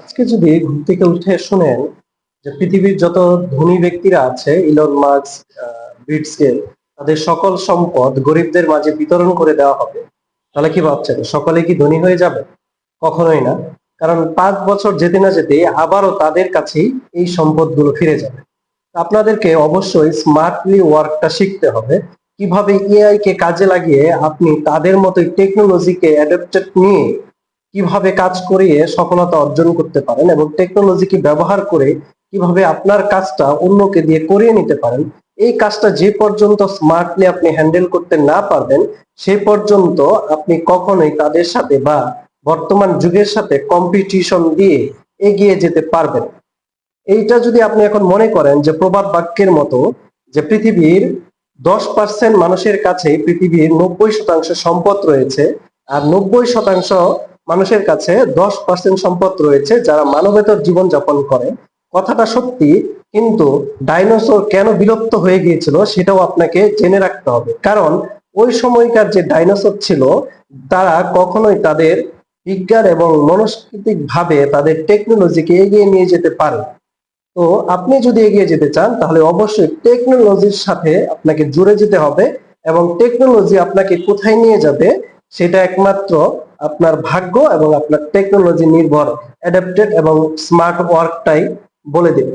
আজকে যদি ঘুম থেকে উঠে শুনেন যে পৃথিবীর যত ধনী ব্যক্তিরা আছে ইলন মাস্ক, বিটস গেল, তাদের সকল সম্পদ গরিবদের মাঝে বিতরণ করে দেওয়া হবে, তাহলে কি ভাবছেন সকলে কি ধনী হয়ে যাবে? কখনোই না। কারণ 5 বছর যেতে না যেতে আবারও তাদের কাছেই এই সম্পদগুলো ফিরে যাবে। আপনাদেরকে অবশ্যই স্মার্টলি ওয়ার্কটা শিখতে হবে। কিভাবে এআই কে কাজে লাগিয়ে আপনি তাদের মতোই টেকনোলজিকে অ্যাডাপ্টেড নিয়ে কিভাবে কাজ করিয়ে সফলতা অর্জন করতে পারেন এবং টেকনোলজিকে ব্যবহার করে কিভাবে আপনার কাজটা অন্যকে দিয়ে করিয়ে নিতে পারেন। এই কাজটা যে পর্যন্ত স্মার্টলি আপনি হ্যান্ডেল করতে না পারবেন সে পর্যন্ত আপনি কখনোই তাদের সাথে বা বর্তমান যুগের সাথে কম্পিটিশন দিয়ে এগিয়ে যেতে পারবেন। এইটা যদি আপনি এখন মনে করেন যে প্রবাদ বাক্যের মতো, যে পৃথিবীর 10% মানুষের কাছে পৃথিবীর 90% সম্পদ রয়েছে, আর 90% মানুষের কাছে 10% সম্পদ রয়েছে যারা মানবেতর জীবন যাপন করে। কথাটা সত্যি, কিন্তু ডাইনোসর কেন বিলুপ্ত হয়ে গিয়েছিল সেটাও আপনাকে জেনে রাখতে হবে। কারণ ওই সময়কার যে ডাইনোসর ছিল তারা কখনোই তাদের বিজ্ঞান এবং মনস্তাত্ত্বিক ভাবে তাদের টেকনোলজিকে এগিয়ে নিয়ে যেতে পারে। তো আপনি যদি এগিয়ে যেতে চান তাহলে অবশ্যই টেকনোলজির সাথে আপনাকে জুড়ে যেতে হবে, এবং টেকনোলজি আপনাকে কোথায় নিয়ে যাবে সেটা একমাত্র আপনার ভাগ্য এবং আপনার টেকনোলজি নির্ভর অ্যাডাপ্টেড এবং স্মার্ট ওয়ার্কটাই বলে দেবে।